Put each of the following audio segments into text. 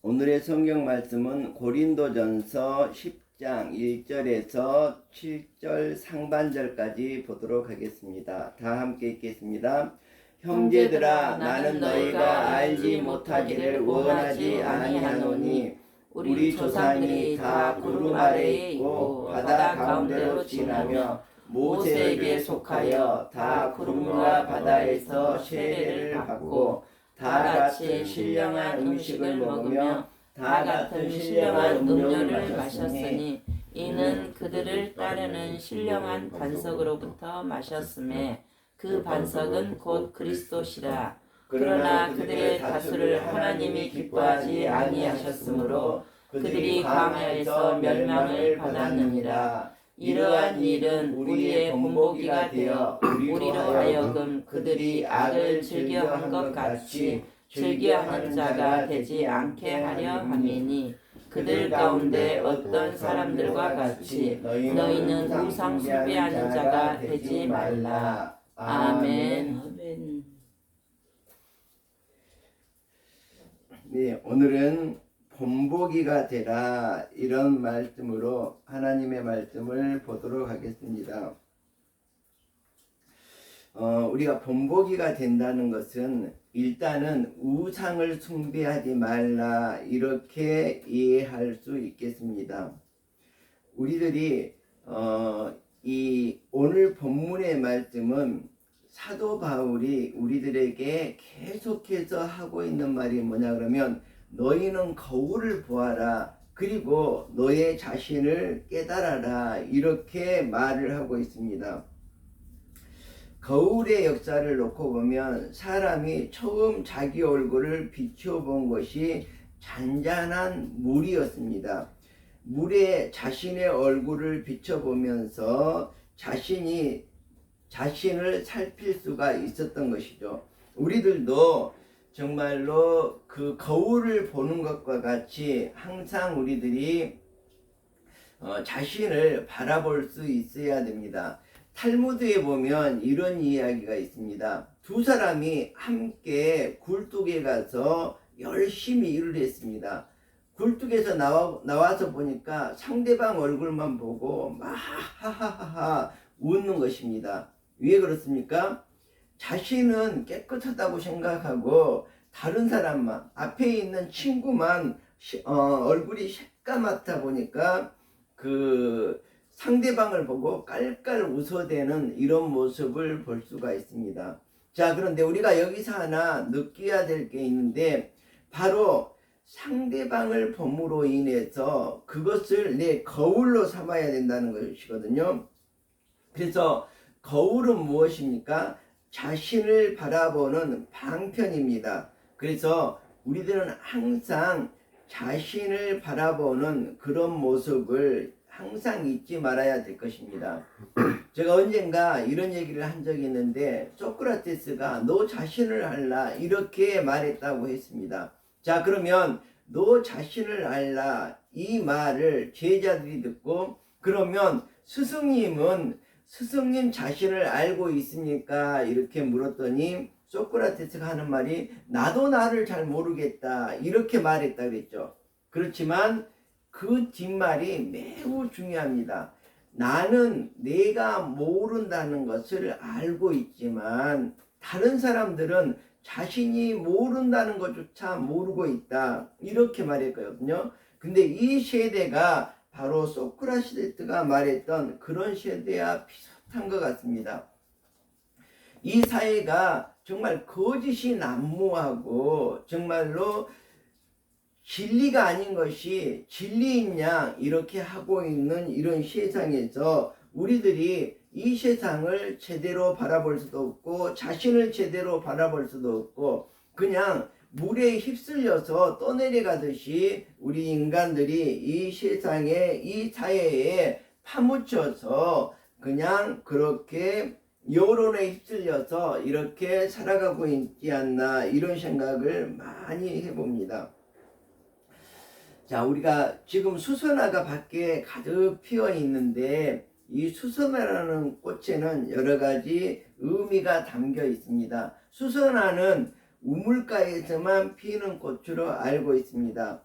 오늘의 성경 말씀은 고린도전서 10장 1절에서 7절 상반절까지 보도록 하겠습니다. 다 함께 읽겠습니다. 형제들아, 나는 너희가 알지 못하기를 원하지 아니하노니 우리 조상들이 다 구름 아래에 있고 바다 가운데로 지나며 모세에게 속하여 다 구름과 바다에서 세례를 받고 다 같이 신령한 음식을 먹으며 다 같은 신령한 음료를 마셨으니 이는 그들을 따르는 신령한 반석으로부터 마셨음에 그 반석은 곧 그리스도시라. 그러나 그들의 다수를 하나님이 기뻐하지 아니하셨으므로 그들이 광야에서 멸망을 받았느니라. 이러한 일은 우리의 본보기가 되어 우리로 하여금 그들이 악을 즐겨한 것 같이 즐겨하는 자가 되지 않게 하려 함이니 그들 가운데 어떤 사람들과 같이 너희는 우상 숭배하는 자가 되지 말라. 아멘. 네, 오늘은 본보기가 되라, 이런 말씀으로 하나님의 말씀을 보도록 하겠습니다. 우리가 본보기가 된다는 것은 일단은 우상을 숭배하지 말라, 이렇게 이해할 수 있겠습니다. 우리들이 이 오늘 본문의 말씀은 사도 바울이 우리들에게 계속해서 하고 있는 말이 뭐냐 그러면, 너희는 거울을 보아라, 그리고 너의 자신을 깨달아라, 이렇게 말을 하고 있습니다. 거울의 역사를 놓고 보면 사람이 처음 자기 얼굴을 비춰본 것이 잔잔한 물이었습니다. 물에 자신의 얼굴을 비춰보면서 자신을 살필 수가 있었던 것이죠. 우리들도 정말로 그 거울을 보는 것과 같이 항상 우리들이 자신을 바라볼 수 있어야 됩니다. 탈무드에 보면 이런 이야기가 있습니다. 두 사람이 함께 굴뚝에 가서 열심히 일을 했습니다. 굴뚝에서 나와서 보니까 상대방 얼굴만 보고 막 하하하하 웃는 것입니다. 왜 그렇습니까? 자신은 깨끗하다고 생각하고 다른 사람만, 앞에 있는 친구만 얼굴이 새까맣다 보니까 그 상대방을 보고 깔깔 웃어대는 이런 모습을 볼 수가 있습니다. 자, 그런데 우리가 여기서 하나 느껴야 될 게 있는데, 바로 상대방을 봄으로 인해서 그것을 내 거울로 삼아야 된다는 것이거든요. 그래서 거울은 무엇입니까? 자신을 바라보는 방편입니다. 그래서 우리들은 항상 자신을 바라보는 그런 모습을 항상 잊지 말아야 될 것입니다. 제가 언젠가 이런 얘기를 한 적이 있는데, 소크라테스가 너 자신을 알라, 이렇게 말했다고 했습니다. 자, 그러면 너 자신을 알라, 이 말을 제자들이 듣고, 그러면 스승님 자신을 알고 있습니까? 이렇게 물었더니 소크라테스가 하는 말이 나도 나를 잘 모르겠다, 이렇게 말했다 그랬죠. 그렇지만 그 뒷말이 매우 중요합니다. 나는 내가 모른다는 것을 알고 있지만 다른 사람들은 자신이 모른다는 것조차 모르고 있다, 이렇게 말했거든요. 근데 이 세대가 바로 소크라테스가 말했던 그런 세대와 비슷한 것 같습니다. 이 사회가 정말 거짓이 난무하고 정말로 진리가 아닌 것이 진리인 양 이렇게 하고 있는 이런 세상에서 우리들이 이 세상을 제대로 바라볼 수도 없고 자신을 제대로 바라볼 수도 없고 그냥 물에 휩쓸려서 떠내려가듯이 우리 인간들이 이 세상에, 이 사회에 파묻혀서 그냥 그렇게 여론에 휩쓸려서 이렇게 살아가고 있지 않나, 이런 생각을 많이 해봅니다. 자, 우리가 지금 수선화가 밖에 가득 피어 있는데, 이 수선화라는 꽃에는 여러 가지 의미가 담겨 있습니다. 수선화는 우물가에서만 피는 꽃으로 알고 있습니다.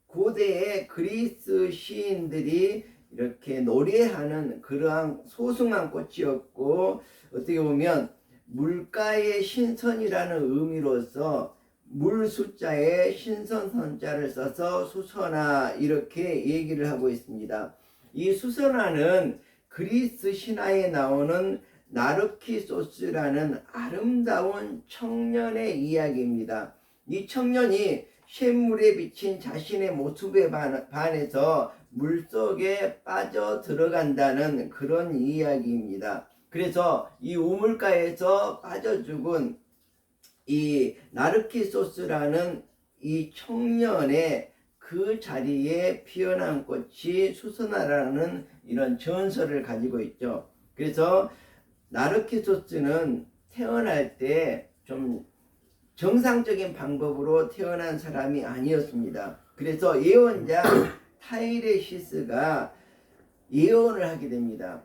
고대의 그리스 시인들이 이렇게 노래하는 그러한 소승한 꽃이었고, 어떻게 보면 물가의 신선이라는 의미로서 물 숫자에 신선 선자를 써서 수선화 이렇게 얘기를 하고 있습니다. 이 수선화는 그리스 신화에 나오는 나르키소스라는 아름다운 청년의 이야기입니다. 이 청년이 샘물에 비친 자신의 모습에 반해서 물속에 빠져 들어간다는 그런 이야기입니다. 그래서 이 우물가에서 빠져 죽은 이 나르키소스라는 이 청년의 그 자리에 피어난 꽃이 수선화라는 이런 전설을 가지고 있죠. 그래서 나르키소스는 태어날 때 좀 정상적인 방법으로 태어난 사람이 아니었습니다. 그래서 예언자 타이레시스가 예언을 하게 됩니다.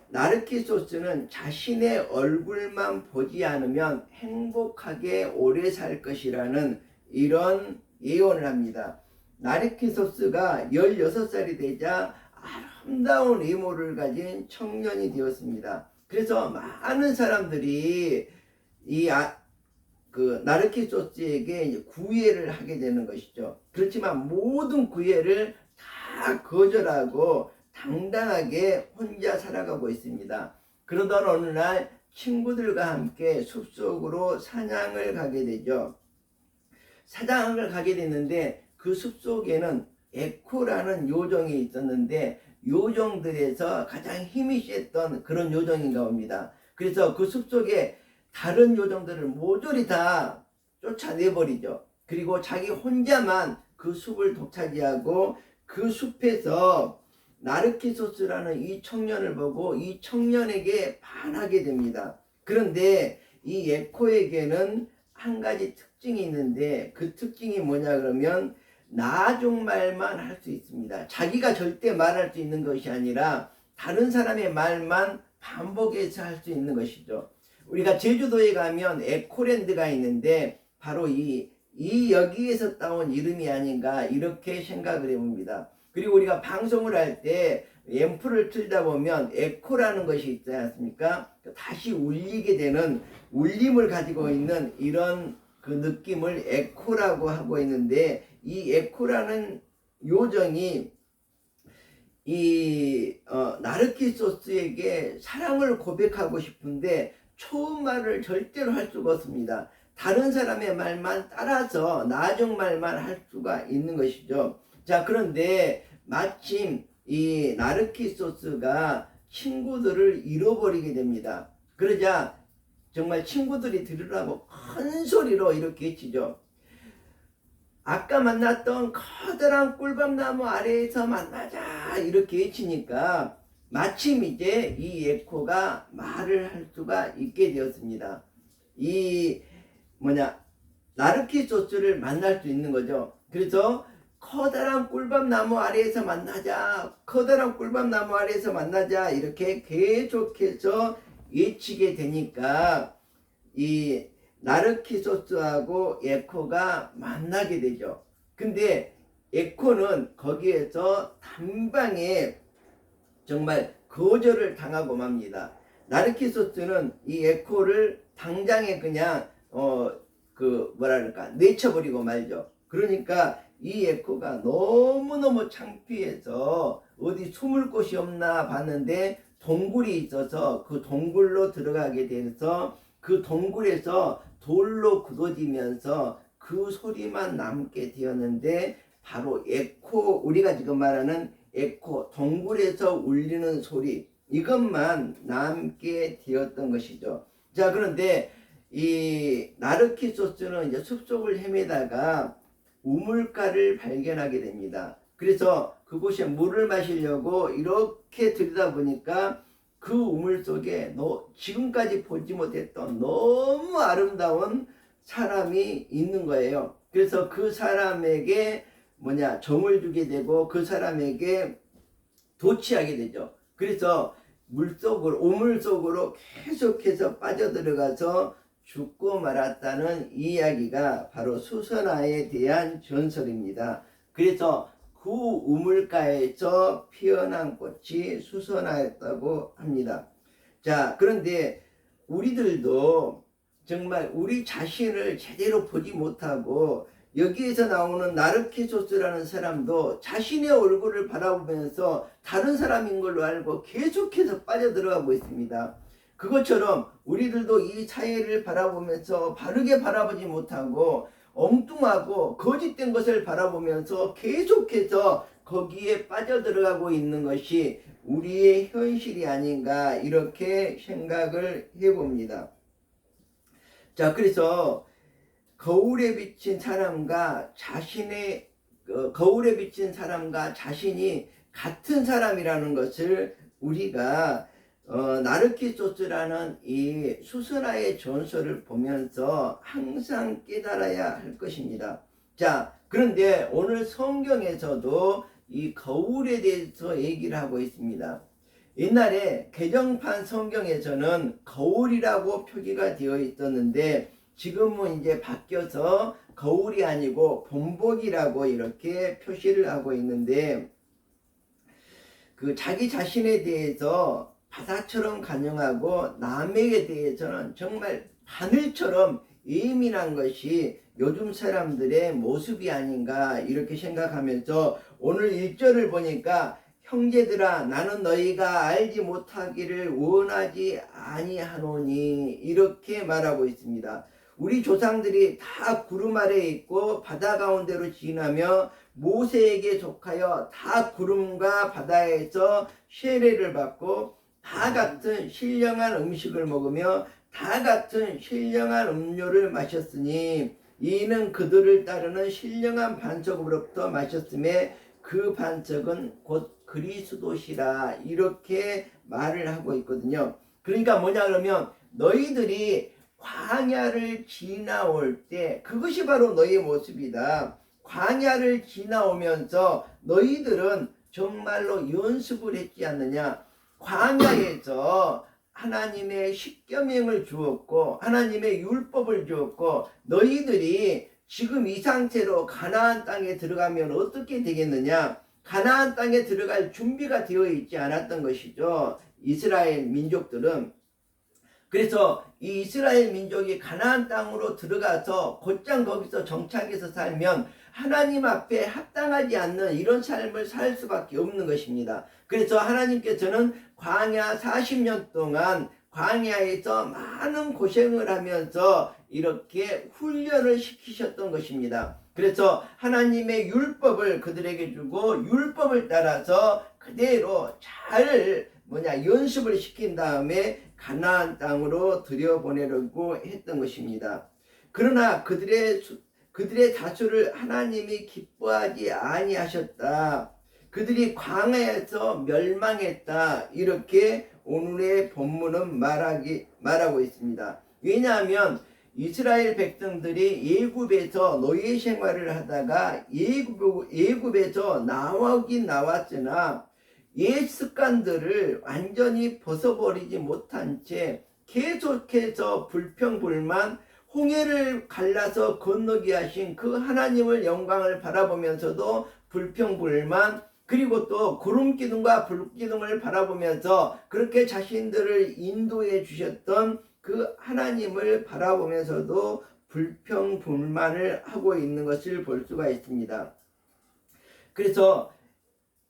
나르키소스는 자신의 얼굴만 보지 않으면 행복하게 오래 살 것이라는 이런 예언을 합니다. 나르키소스가 16살이 되자 아름다운 외모를 가진 청년이 되었습니다. 그래서 많은 사람들이 그 나르키소스에게 구애를 하게 되는 것이죠. 그렇지만 모든 구애를 다 거절하고 당당하게 혼자 살아가고 있습니다. 그러던 어느 날 친구들과 함께 숲속으로 사냥을 가게 되죠. 사냥을 가게 됐는데 그 숲속에는 에코라는 요정이 있었는데 요정들에서 가장 힘이 셌던 그런 요정인가 봅니다. 그래서 그 숲속에 다른 요정들을 모조리 다 쫓아내버리죠. 그리고 자기 혼자만 그 숲을 독차지하고 그 숲에서 나르키소스라는 이 청년을 보고 이 청년에게 반하게 됩니다. 그런데 이 에코에게는 한 가지 특징이 있는데 그 특징이 뭐냐 그러면 나중말만 할 수 있습니다. 자기가 절대 말할 수 있는 것이 아니라 다른 사람의 말만 반복해서 할 수 있는 것이죠. 우리가 제주도에 가면 에코랜드가 있는데 바로 이 여기에서 따온 이름이 아닌가 이렇게 생각을 해봅니다. 그리고 우리가 방송을 할 때 앰프를 틀다 보면 에코라는 것이 있지 않습니까? 다시 울리게 되는 울림을 가지고 있는 이런 그 느낌을 에코라고 하고 있는데 이 에코라는 요정이 나르키소스에게 사랑을 고백하고 싶은데 처음 말을 절대로 할 수가 없습니다. 다른 사람의 말만 따라서 나중 말만 할 수가 있는 것이죠. 자, 그런데 마침 이 나르키소스가 친구들을 잃어버리게 됩니다. 그러자 정말 친구들이 들으라고 큰 소리로 이렇게 외치죠. 아까 만났던 커다란 꿀밤나무 아래에서 만나자 이렇게 외치니까 마침 이제 이 에코가 말을 할 수가 있게 되었습니다. 나르키소스를 만날 수 있는 거죠. 그래서 커다란 꿀밤나무 아래에서 만나자, 커다란 꿀밤나무 아래에서 만나자 이렇게 계속해서 외치게 되니까 이 나르키소스하고 에코가 만나게 되죠. 근데 에코는 거기에서 단방에 정말 거절을 당하고 맙니다. 나르키소스는 이 에코를 당장에 그냥 내쳐버리고 말죠. 그러니까 이 에코가 너무너무 창피해서 어디 숨을 곳이 없나 봤는데 동굴이 있어서 그 동굴로 들어가게 돼서 그 동굴에서 돌로 굳어지면서 그 소리만 남게 되었는데 바로 에코, 우리가 지금 말하는 에코, 동굴에서 울리는 소리, 이것만 남게 되었던 것이죠. 자, 그런데 이 나르키소스는 이제 숲속을 헤매다가 우물가를 발견하게 됩니다. 그래서 그곳에 물을 마시려고 이렇게 들여다보니까 그 우물 속에 지금까지 보지 못했던 너무 아름다운 사람이 있는 거예요. 그래서 그 사람에게 정을 주게 되고 그 사람에게 도취하게 되죠. 그래서 우물 속으로 계속해서 빠져들어가서 죽고 말았다는 이야기가 바로 수선화에 대한 전설입니다. 그래서 그 우물가에서 피어난 꽃이 수선화였다고 합니다. 자, 그런데 우리들도 정말 우리 자신을 제대로 보지 못하고 여기에서 나오는 나르키소스라는 사람도 자신의 얼굴을 바라보면서 다른 사람인 걸로 알고 계속해서 빠져들어가고 있습니다. 그것처럼 우리들도 이 사회를 바라보면서 바르게 바라보지 못하고 엉뚱하고 거짓된 것을 바라보면서 계속해서 거기에 빠져들어가고 있는 것이 우리의 현실이 아닌가 이렇게 생각을 해봅니다. 자, 그래서 거울에 비친 사람과 자신이 같은 사람이라는 것을 우리가 나르키소스라는 이 수선화의 전설을 보면서 항상 깨달아야 할 것입니다. 자, 그런데 오늘 성경에서도 이 거울에 대해서 얘기를 하고 있습니다. 옛날에 개정판 성경에서는 거울이라고 표기가 되어 있었는데 지금은 이제 바뀌어서 거울이 아니고 본복이라고 이렇게 표시를 하고 있는데, 그 자기 자신에 대해서 바다처럼 간영하고 남에게 대해서는 정말 바늘처럼 예민한 것이 요즘 사람들의 모습이 아닌가 이렇게 생각하면서 오늘 1절을 보니까 형제들아 나는 너희가 알지 못하기를 원하지 아니하노니 이렇게 말하고 있습니다. 우리 조상들이 다 구름 아래에 있고 바다 가운데로 지나며 모세에게 속하여 다 구름과 바다에서 세례를 받고 다 같은 신령한 음식을 먹으며 다 같은 신령한 음료를 마셨으니 이는 그들을 따르는 신령한 반석으로부터 마셨음에 그 반석은 곧 그리스도시라 이렇게 말을 하고 있거든요. 그러니까 뭐냐 그러면 너희들이 광야를 지나올 때 그것이 바로 너희의 모습이다. 광야를 지나오면서 너희들은 정말로 연습을 했지 않느냐. 광야에서 하나님의 십계명을 주었고 하나님의 율법을 주었고 너희들이 지금 이 상태로 가나안 땅에 들어가면 어떻게 되겠느냐. 가나안 땅에 들어갈 준비가 되어 있지 않았던 것이죠. 이스라엘 민족들은. 그래서 이 이스라엘 민족이 가나안 땅으로 들어가서 곧장 거기서 정착해서 살면 하나님 앞에 합당하지 않는 이런 삶을 살 수밖에 없는 것입니다. 그래서 하나님께서는 광야 40년 동안 광야에서 많은 고생을 하면서 이렇게 훈련을 시키셨던 것입니다. 그래서 하나님의 율법을 그들에게 주고 율법을 따라서 그대로 잘 연습을 시킨 다음에 가나안 땅으로 들여보내려고 했던 것입니다. 그러나 그들의 다수를 하나님이 기뻐하지 아니하셨다. 그들이 광야에서 멸망했다. 이렇게 오늘의 본문은 말하고 있습니다. 왜냐하면 이스라엘 백성들이 예굽에서 노예 생활을 하다가 예굽에서 나오긴 나왔으나 옛 습관들을 완전히 벗어버리지 못한 채 계속해서 불평불만, 홍해를 갈라서 건너게 하신 그 하나님을 영광을 바라보면서도 불평불만, 그리고 또 구름기둥과 불기둥을 바라보면서 그렇게 자신들을 인도해 주셨던 그 하나님을 바라보면서도 불평불만을 하고 있는 것을 볼 수가 있습니다. 그래서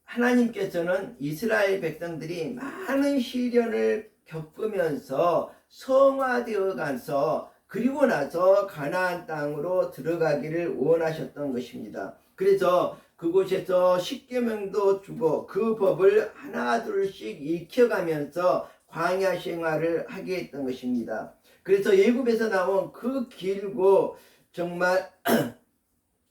하나님께서는 이스라엘 백성들이 많은 시련을 겪으면서 성화되어 가서 그리고 나서 가나안 땅으로 들어가기를 원하셨던 것입니다. 그래서 그곳에서 십계명도 주고 그 법을 하나둘씩 익혀가면서 광야 생활을 하게 했던 것입니다. 그래서 예굽에서 나온 그 길고 정말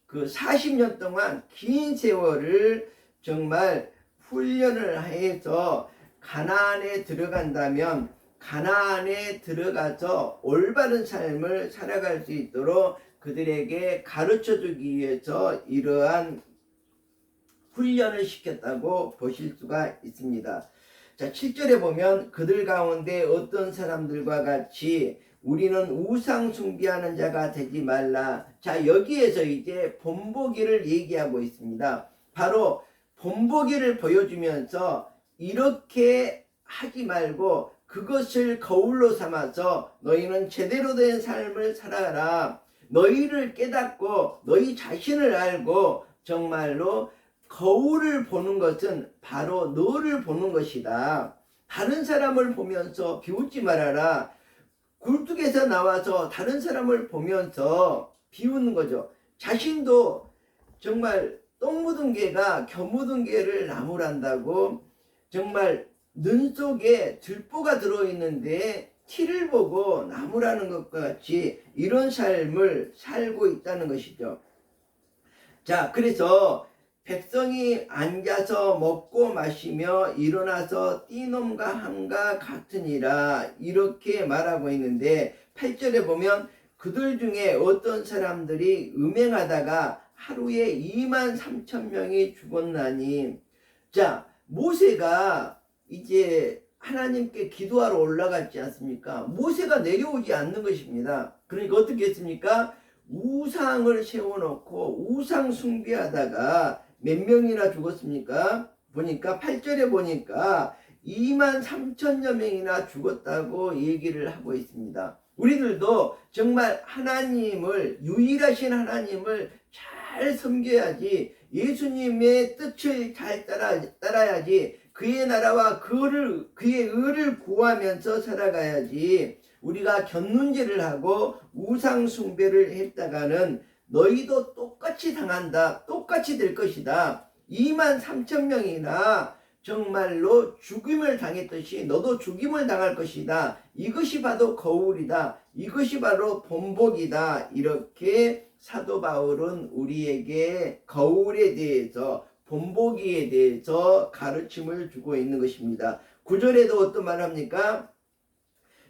그 40년 동안 긴 세월을 정말 훈련을 해서 가나안에 들어간다면 가나안에 들어가서 올바른 삶을 살아갈 수 있도록 그들에게 가르쳐주기 위해서 이러한 훈련을 시켰다고 보실 수가 있습니다. 자, 7절에 보면 그들 가운데 어떤 사람들과 같이 우리는 우상 숭배하는 자가 되지 말라. 자, 여기에서 이제 본보기를 얘기하고 있습니다. 바로 본보기를 보여주면서 이렇게 하지 말고 그것을 거울로 삼아서 너희는 제대로 된 삶을 살아라. 너희를 깨닫고 너희 자신을 알고 정말로 거울을 보는 것은 바로 너를 보는 것이다. 다른 사람을 보면서 비웃지 말아라. 굴뚝에서 나와서 다른 사람을 보면서 비웃는 거죠. 자신도 정말 똥 묻은 개가 겨 묻은 개를 나무란다고, 정말 눈 속에 들보가 들어있는데 티를 보고 나무라는 것과 같이 이런 삶을 살고 있다는 것이죠. 자, 그래서 백성이 앉아서 먹고 마시며 일어나서 띠놈과 함과 같으니라 이렇게 말하고 있는데, 8절에 보면 그들 중에 어떤 사람들이 음행하다가 하루에 23,000명이 죽었나니. 자, 모세가 이제 하나님께 기도하러 올라갔지 않습니까? 모세가 내려오지 않는 것입니다. 그러니까 어떻게 했습니까? 우상을 세워놓고 우상 숭배하다가 몇 명이나 죽었습니까? 보니까 8절에 보니까 23,000여 명이나 죽었다고 얘기를 하고 있습니다. 우리들도 정말 하나님을, 유일하신 하나님을 잘 섬겨야지, 예수님의 뜻을 잘 따라야지, 그의 나라와 그의 의를 구하면서 살아가야지. 우리가 견눈질을 하고 우상 숭배를 했다가는 너희도 똑같이 당한다, 똑같이 될 것이다. 23,000명이나 정말로 죽임을 당했듯이 너도 죽임을 당할 것이다. 이것이 바로 거울이다. 이것이 바로 본보기다. 이렇게 사도 바울은 우리에게 거울에 대해서, 본보기에 대해서 가르침을 주고 있는 것입니다. 9절에도 어떤 말 합니까?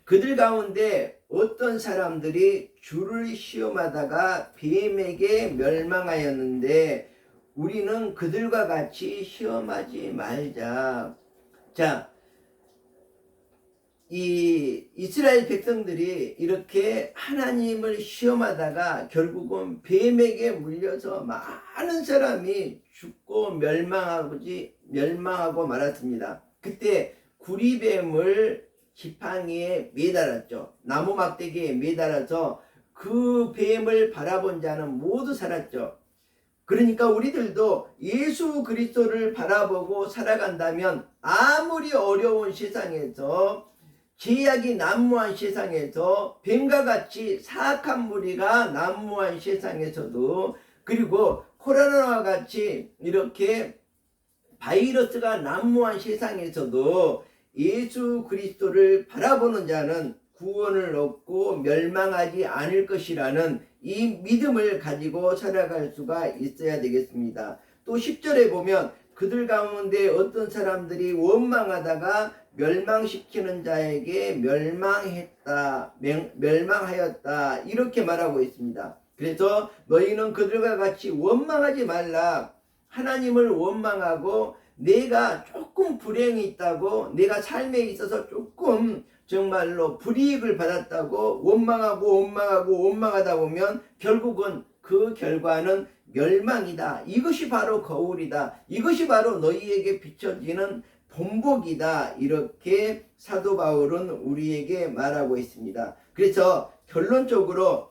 그들 가운데 어떤 사람들이 주를 시험하다가 뱀에게 멸망하였는데 우리는 그들과 같이 시험하지 말자. 자, 이 이스라엘 백성들이 이렇게 하나님을 시험하다가 결국은 뱀에게 물려서 많은 사람이 죽고 멸망하고 말았습니다. 그때 구리뱀을 지팡이에 매달았죠. 나무 막대기에 매달아서 그 뱀을 바라본 자는 모두 살았죠. 그러니까 우리들도 예수 그리스도를 바라보고 살아간다면 아무리 어려운 세상에서, 제약이 난무한 세상에서, 뱀과 같이 사악한 무리가 난무한 세상에서도, 그리고 코로나와 같이 이렇게 바이러스가 난무한 세상에서도 예수 그리스도를 바라보는 자는 구원을 얻고 멸망하지 않을 것이라는 이 믿음을 가지고 살아갈 수가 있어야 되겠습니다. 또 10절에 보면 그들 가운데 어떤 사람들이 원망하다가 멸망시키는 자에게 멸망하였다 이렇게 말하고 있습니다. 그래서 너희는 그들과 같이 원망하지 말라. 하나님을 원망하고 내가 조금 불행이 있다고, 내가 삶에 있어서 조금 정말로 불이익을 받았다고 원망하다 보면 결국은 그 결과는 멸망이다. 이것이 바로 거울이다. 이것이 바로 너희에게 비춰지는 본보기다. 이렇게 사도 바울은 우리에게 말하고 있습니다. 그래서 결론적으로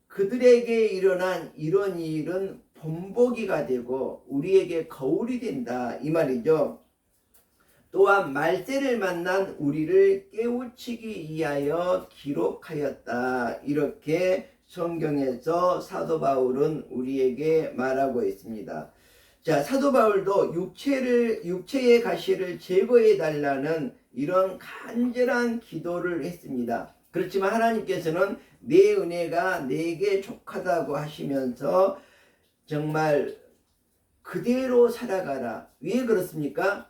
그들에게 일어난 이런 일은 본보기가 되고 우리에게 거울이 된다 이 말이죠. 또한 말세를 만난 우리를 깨우치기 위하여 기록하였다. 이렇게 성경에서 사도 바울은 우리에게 말하고 있습니다. 자, 사도 바울도 육체의 가시를 제거해 달라는 이런 간절한 기도를 했습니다. 그렇지만 하나님께서는 내 은혜가 내게 족하다고 하시면서 정말 그대로 살아가라. 왜 그렇습니까?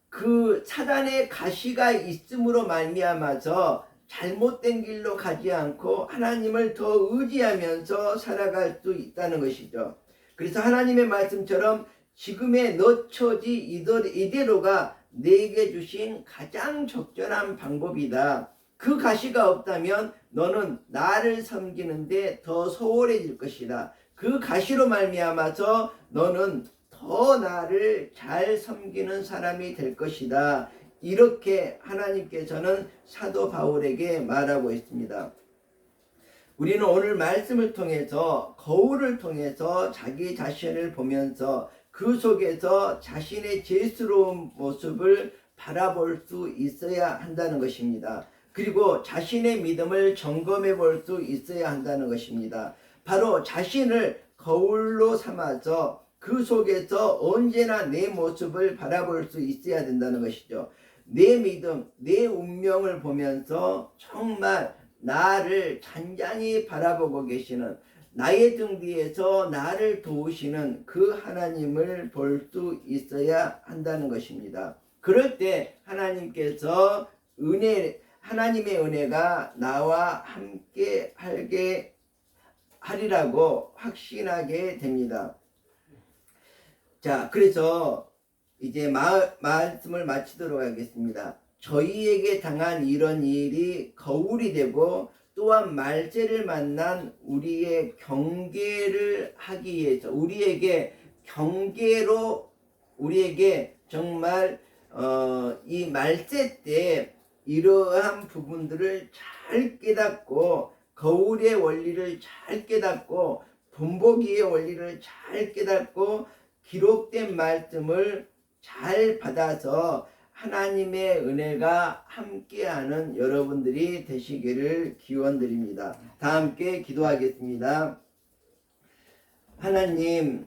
그 사단의 가시가 있음으로 말미암아서 잘못된 길로 가지 않고 하나님을 더 의지하면서 살아갈 수 있다는 것이죠. 그래서 하나님의 말씀처럼 지금의 너 처지 이대로가 내게 주신 가장 적절한 방법이다. 그 가시가 없다면 너는 나를 섬기는데 더 소홀해질 것이다. 그 가시로 말미암아서 너는 더 나를 잘 섬기는 사람이 될 것이다. 이렇게 하나님께서는 사도 바울에게 말하고 있습니다. 우리는 오늘 말씀을 통해서 거울을 통해서 자기 자신을 보면서 그 속에서 자신의 죄스러운 모습을 바라볼 수 있어야 한다는 것입니다. 그리고 자신의 믿음을 점검해 볼 수 있어야 한다는 것입니다. 바로 자신을 거울로 삼아서 그 속에서 언제나 내 모습을 바라볼 수 있어야 된다는 것이죠. 내 믿음, 내 운명을 보면서 정말 나를 잔잔히 바라보고 계시는, 나의 등 뒤에서 나를 도우시는 그 하나님을 볼 수 있어야 한다는 것입니다. 그럴 때 하나님께서 하나님의 은혜가 나와 함께 하리라고 확신하게 됩니다. 자, 그래서 이제 말씀을 마치도록 하겠습니다. 저희에게 당한 이런 일이 거울이 되고 또한 말세를 만난 우리의 경계를 하기 위해서 우리에게 정말 이 말세 때 이러한 부분들을 잘 깨닫고 거울의 원리를 잘 깨닫고 본보기의 원리를 잘 깨닫고 기록된 말씀을 잘 받아서 하나님의 은혜가 함께하는 여러분들이 되시기를 기원드립니다. 다 함께 기도하겠습니다. 하나님,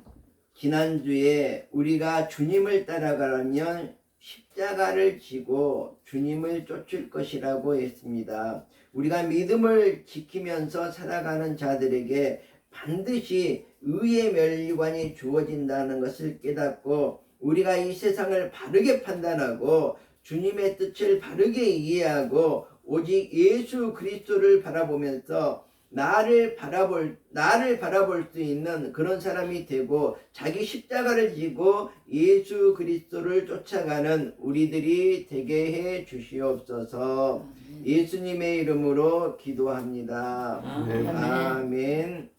지난주에 우리가 주님을 따라가려면 십자가를 지고 주님을 쫓을 것이라고 했습니다. 우리가 믿음을 지키면서 살아가는 자들에게 반드시 의의 면류관이 주어진다는 것을 깨닫고 우리가 이 세상을 바르게 판단하고 주님의 뜻을 바르게 이해하고 오직 예수 그리스도를 바라보면서 나를 바라볼 수 있는 그런 사람이 되고 자기 십자가를 지고 예수 그리스도를 쫓아가는 우리들이 되게 해 주시옵소서. 예수님의 이름으로 기도합니다. 아멘.